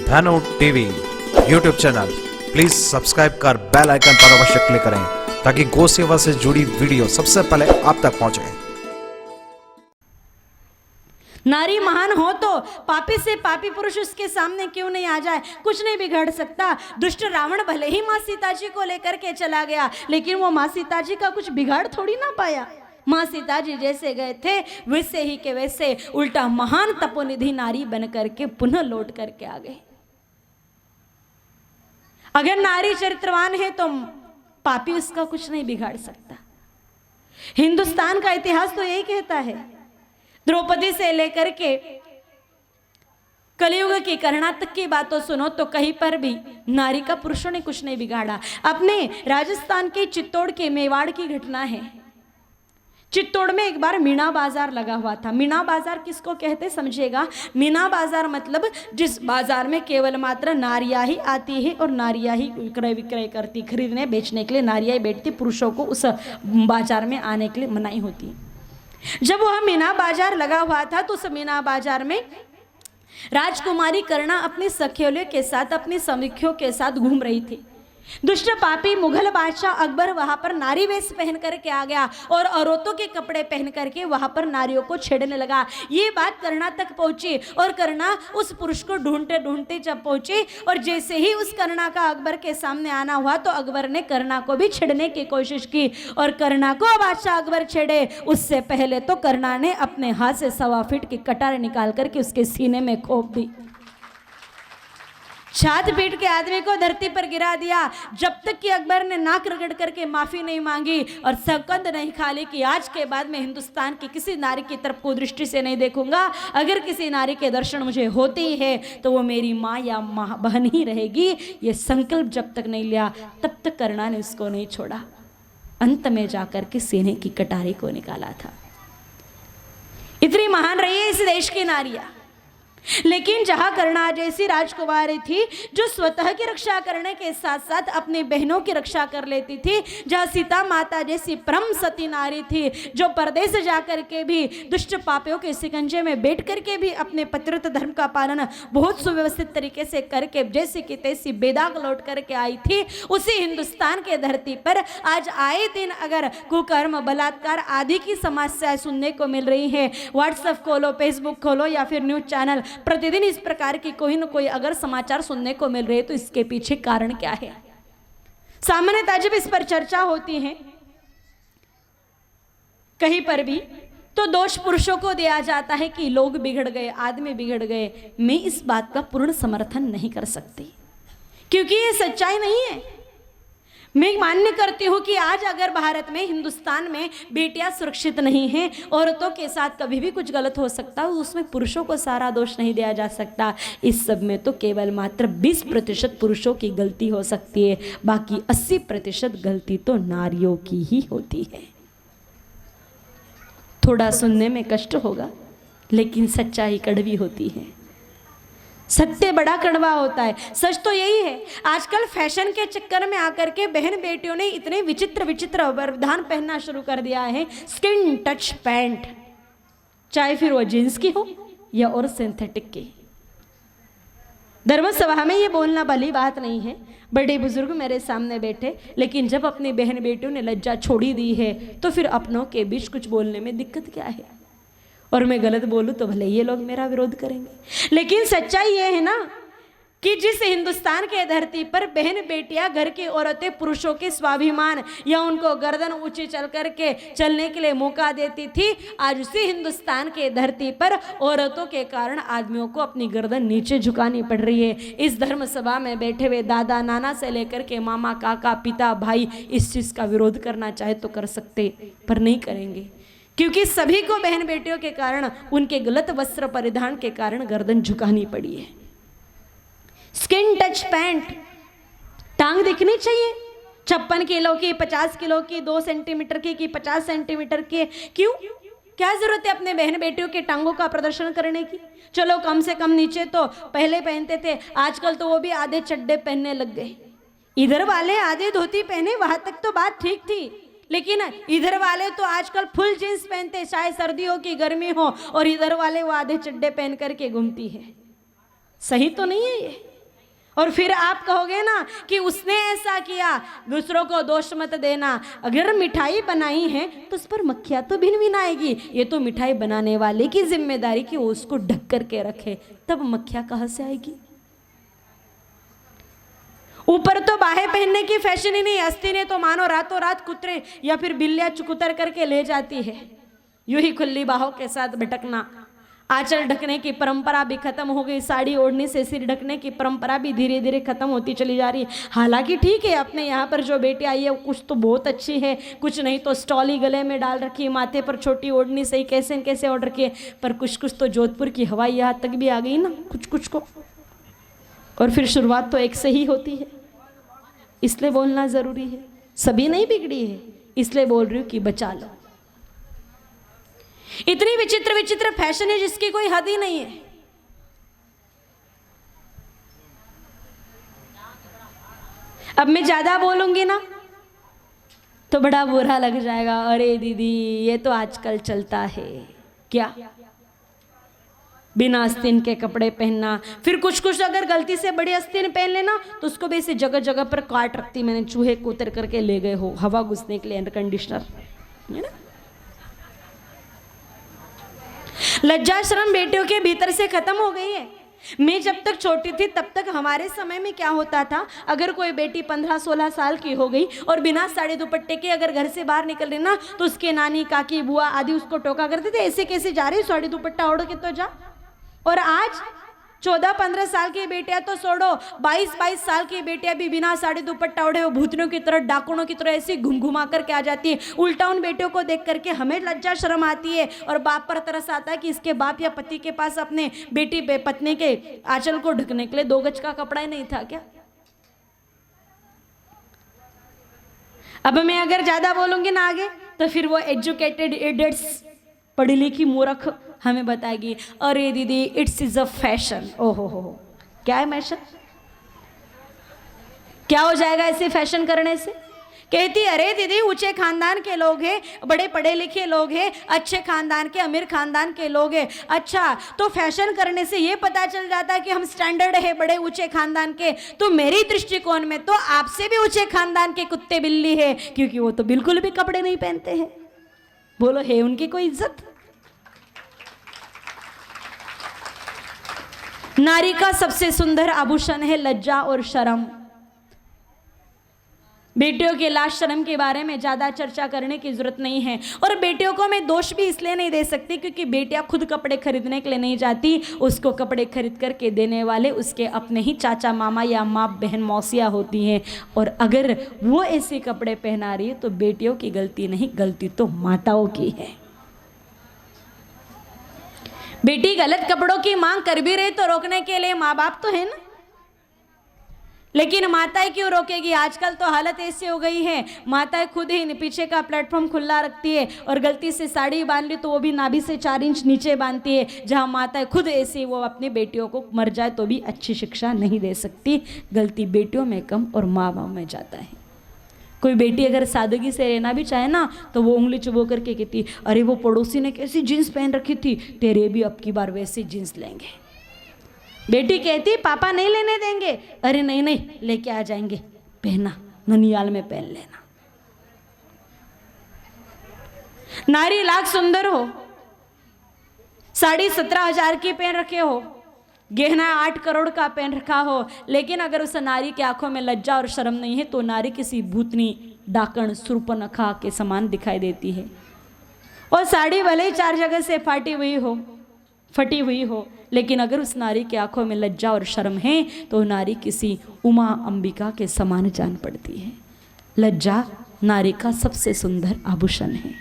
धनु TV YouTube channel please subscribe कर bell icon पर अवश्य क्लिक करें ताकि गौ सेवा से जुड़ी वीडियो सबसे पहले आप तक पहुंचे। नारी महान हो तो पापी से पापी पुरुष उसके सामने क्यों नहीं आ जाए, कुछ नहीं बिगड़ सकता। दुष्ट रावण भले ही माँ सीता जी को लेकर के चला गया, लेकिन वो माँ सीता जी का कुछ बिगाड़ थोड़ी ना पाया। माँ सीता जी जैसे गए थे वैसे ही के वैसे उल्टा महान तपोनिधि नारी बन करके पुनः लौट करके आ गए। अगर नारी चरित्रवान है तो पापी उसका कुछ नहीं बिगाड़ सकता। हिंदुस्तान का इतिहास तो यही कहता है। द्रौपदी से लेकर के कलयुग की करुणा तक की बातों सुनो तो कहीं पर भी नारी का पुरुषों ने कुछ नहीं बिगाड़ा। अपने राजस्थान के चित्तौड़ के मेवाड़ की घटना है। चित्तौड़ में एक बार मीना बाजार लगा हुआ था। मीना बाजार किसको कहते समझिएगा। मीना बाजार मतलब जिस बाजार में केवल मात्र नारियां ही आती है और नारियां ही विक्रय करती, खरीदने बेचने के लिए नारियां ही बैठती, पुरुषों को उस बाजार में आने के लिए मनाही होती। जब वह मीना बाजार लगा हुआ था तो उस मीना बाजार में राजकुमारी करुणा अपनी सखियों के साथ, अपनी समीखियों के साथ घूम रही थी। दुष्ट पापी मुगल बादशाह अकबर वहां पर नारी वेश पहन करके आ गया और औरतों के कपड़े पहन करके वहां पर नारियों को छेड़ने लगा। ये बात करुणा तक पहुंची और करुणा उस पुरुष को ढूंढते ढूंढते जब पहुंची और जैसे ही उस करुणा का अकबर के सामने आना हुआ तो अकबर ने करुणा को भी छेड़ने की कोशिश की और करुणा को बादशाह अकबर छेड़े उससे पहले तो करुणा ने अपने हाथ से 1.25 फीट की कटार निकाल करके उसके सीने में खोप दी, छात पीट के आदमी को धरती पर गिरा दिया। जब तक कि अकबर ने नाक रगड़ करके माफी नहीं मांगी और सौगंध नहीं खा ली कि आज के बाद मैं हिंदुस्तान की किसी नारी की तरफ को दृष्टि से नहीं देखूंगा, अगर किसी नारी के दर्शन मुझे होते ही है तो वो मेरी माँ या बहन ही रहेगी, ये संकल्प जब तक नहीं लिया तब तक करुणा ने उसको नहीं छोड़ा। अंत में जाकर के सीने की कटारी को निकाला था। इतनी महान रही है इस देश की नारियां। लेकिन जहां करुणा जैसी राजकुमारी थी जो स्वतः की रक्षा करने के साथ साथ अपनी बहनों की रक्षा कर लेती थी, जहां सीता माता जैसी परम सती नारी थी जो परदेश जाकर के भी दुष्ट पापियों के शिकंजे में बैठ करके भी अपने पतिव्रत धर्म का पालन बहुत सुव्यवस्थित तरीके से करके जैसी की तैसी बेदाग लौट करके आई थी, उसी हिंदुस्तान के धरती पर आज आए दिन अगर कुकर्म बलात्कार आदि की समस्याएं सुनने को मिल रही है। व्हाट्सएप खोलो, फेसबुक खोलो या फिर न्यूज चैनल, प्रतिदिन इस प्रकार की कोई न कोई अगर समाचार सुनने को मिल रहे तो इसके पीछे कारण क्या है। सामान्यतः जब इस पर चर्चा होती है कहीं पर भी तो दोष पुरुषों को दिया जाता है कि लोग बिगड़ गए, आदमी बिगड़ गए। मैं इस बात का पूर्ण समर्थन नहीं कर सकती क्योंकि ये सच्चाई नहीं है। मैं मान्य करती हूँ कि आज अगर भारत में, हिंदुस्तान में बेटियां सुरक्षित नहीं हैं, औरतों के साथ कभी भी कुछ गलत हो सकता है, उसमें पुरुषों को सारा दोष नहीं दिया जा सकता। इस सब में तो केवल मात्र 20% पुरुषों की गलती हो सकती है, बाकी 80% गलती तो नारियों की ही होती है। थोड़ा सुनने में कष्ट होगा लेकिन सच्चाई कड़वी होती है। सत्य बड़ा कड़वा होता है। सच तो यही है, आजकल फैशन के चक्कर में आकर के बहन बेटियों ने इतने विचित्र विचित्र परिधान पहनना शुरू कर दिया है। स्किन टच पैंट, चाहे फिर वो जींस की हो या और सिंथेटिक की। धर्मसभा में ये बोलना भली बात नहीं है, बड़े बुजुर्ग मेरे सामने बैठे, लेकिन जब अपनी बहन बेटियों ने लज्जा छोड़ी दी है तो फिर अपनों के बीच कुछ बोलने में दिक्कत क्या है। और मैं गलत बोलूं तो भले ये लोग मेरा विरोध करेंगे, लेकिन सच्चाई ये है ना कि जिस हिंदुस्तान के धरती पर बहन बेटियां, घर की औरतें पुरुषों के स्वाभिमान या उनको गर्दन ऊंची चल करके चलने के लिए मौका देती थी, आज उसी हिंदुस्तान के धरती पर औरतों के कारण आदमियों को अपनी गर्दन नीचे झुकानी पड़ रही है। इस धर्म सभा में बैठे हुए दादा नाना से लेकर के मामा काका पिता भाई इस चीज का विरोध करना चाहे तो कर सकते, पर नहीं करेंगे क्योंकि सभी को बहन बेटियों के कारण, उनके गलत वस्त्र परिधान के कारण गर्दन झुकानी पड़ी है। स्किन टच पैंट, टांग दिखनी चाहिए, 56 किलो की, 50 किलो की, 2 सेंटीमीटर की 50 सेंटीमीटर की, क्यों, क्या जरूरत है अपने बहन बेटियों के टांगों का प्रदर्शन करने की। चलो कम से कम नीचे तो पहले पहनते थे, आजकल तो वो भी आधे चड्डे पहनने लग गए। इधर वाले आधे धोती पहने, वहां तक तो बात ठीक थी, लेकिन इधर वाले तो आजकल फुल जींस पहनते, चाहे सर्दी हो कि गर्मी हो, और इधर वाले वो आधे चड्डे पहन करके घूमती है। सही तो नहीं है ये। और फिर आप कहोगे ना कि उसने ऐसा किया, दूसरों को दोष मत देना। अगर मिठाई बनाई है तो उस पर मक्खियाँ तो भिन भिन आएगी, ये तो मिठाई बनाने वाले की जिम्मेदारी कि वो उसको ढक करके रखे, तब मक्खियाँ कहाँ से आएगी। ऊपर तो बाहें पहनने की फैशन ही नहीं, हस्ती ने तो मानो रातों रात कुतरे या फिर बिल्लियाँ चुकुतर करके ले जाती है। यूं ही खुली बाहों के साथ भटकना, आंचल ढकने की परंपरा भी खत्म हो गई, साड़ी ओढ़ने से सिर ढकने की परंपरा भी धीरे धीरे खत्म होती चली जा रही है। हालांकि ठीक है, अपने यहाँ पर जो बेटी आई है कुछ तो बहुत अच्छी है, कुछ नहीं तो स्टॉली गले में डाल रखी है, माथे पर छोटी ओढ़नी सही कैसे न कैसे ओढ़ रखी है, पर कुछ कुछ तो जोधपुर की हवाई यहाँ तक भी आ गई ना, कुछ कुछ को। और फिर शुरुआत तो एक से ही होती है, इसलिए बोलना ज़रूरी है। सभी नहीं बिगड़ी है, इसलिए बोल रही हूँ कि बचा लो। इतनी विचित्र विचित्र फैशन है जिसकी कोई हद ही नहीं है। अब मैं ज्यादा बोलूंगी ना तो बड़ा बुरा लग जाएगा, अरे दीदी ये तो आजकल चलता है क्या, बिना आस्तीन के कपड़े पहनना। फिर कुछ कुछ अगर गलती से बड़ी आस्तीन पहन लेना तो उसको भी ऐसे जगह जगह पर काट रखती, मैंने चूहे को उतर करके ले गए हो हवा घुसने के लिए, एयर कंडीशनर है ना। लज्जा शर्म बेटियों के भीतर से खत्म हो गई है। मैं जब तक छोटी थी तब तक हमारे समय में क्या होता था, अगर कोई बेटी 15-16 साल की हो गई और बिना साड़ी दुपट्टे के अगर घर से बाहर निकल रही ना तो उसके नानी काकी बुआ आदि उसको टोका करते थे, ऐसे कैसे जा रही, साड़ी दुपट्टा ओढ़ के तो जा। और आज 14-15 साल की बेटियां तो छोड़ो, 22-22 साल की बेटियां भी बिना साड़ी दुपट्टा ओढ़े वो भूतनों की तरह डाकुनों की तरह ऐसे घुमा करके आ जाती है। उल्टा उन बेटियों को देख करके हमें लज्जा शर्म आती है और बाप पर तरस आता है कि इसके बाप या पति के पास अपने बेटी पत्नी के आंचल को ढकने के लिए 2 गज का कपड़ा ही नहीं था क्या। अब मैं अगर ज्यादा बोलूंगी ना आगे तो फिर वो एजुकेटेड इडियट्स, पढ़ी लिखी मूर्ख हमें बताएगी, अरे दीदी इट्स इज अ फैशन। ओहो हो, क्या है फैशन, क्या हो जाएगा ऐसे फैशन करने से। कहती अरे दीदी ऊंचे खानदान के लोग हैं, बड़े पढ़े लिखे लोग हैं, अच्छे खानदान के अमीर खानदान के लोग हैं, अच्छा तो फैशन करने से ये पता चल जाता है कि हम स्टैंडर्ड है बड़े ऊंचे खानदान के। तो मेरी दृष्टिकोण में तो आपसे भी ऊंचे खानदान के कुत्ते बिल्ली है, क्योंकि वो तो बिल्कुल भी कपड़े नहीं पहनते हैं। बोलो है उनकी कोई इज्जत। नारी का सबसे सुंदर आभूषण है लज्जा और शर्म। बेटियों के लाज शर्म के बारे में ज़्यादा चर्चा करने की जरूरत नहीं है। और बेटियों को मैं दोष भी इसलिए नहीं दे सकती क्योंकि बेटियां खुद कपड़े खरीदने के लिए नहीं जाती, उसको कपड़े खरीद करके देने वाले उसके अपने ही चाचा मामा या माँ बहन मौसियाँ होती हैं। और अगर वो ऐसे कपड़े पहना रही है तो बेटियों की गलती नहीं, गलती तो माताओं की है। बेटी गलत कपड़ों की मांग कर भी रही तो रोकने के लिए माँ बाप तो है ना, लेकिन माताएं क्यों रोकेगी। आजकल तो हालत ऐसी हो गई है, माताएं खुद ही पीछे का प्लेटफॉर्म खुला रखती है और गलती से साड़ी बांध ली तो वो भी नाभि से 4 इंच नीचे बांधती है। जहां माताएं खुद ऐसी वो अपनी बेटियों को मर जाए तो भी अच्छी शिक्षा नहीं दे सकती। गलती बेटियों में कम और माँ बाप में जाता है। कोई बेटी अगर सादगी से रहना भी चाहे ना तो वो उंगली चुबो करके कहती अरे वो पड़ोसी ने कैसी जीन्स पहन रखी थी, तेरे भी अब की बार वैसी जीन्स लेंगे। बेटी कहती पापा नहीं लेने देंगे, अरे नहीं नहीं लेके आ जाएंगे, पहना ननियाल में पहन लेना। नारी लाख सुंदर हो, साड़ी 17,000 की पहन रखे हो, गहना 8 करोड़ का पहन रखा हो, लेकिन अगर उस नारी की आंखों में लज्जा और शर्म नहीं है तो नारी किसी भूतनी डाकण सुर्पनखा के समान दिखाई देती है। और साड़ी भले ही 4 जगह से फटी हुई हो, लेकिन अगर उस नारी की आंखों में लज्जा और शर्म है तो नारी किसी उमा अंबिका के समान जान पड़ती है। लज्जा नारी का सबसे सुंदर आभूषण है।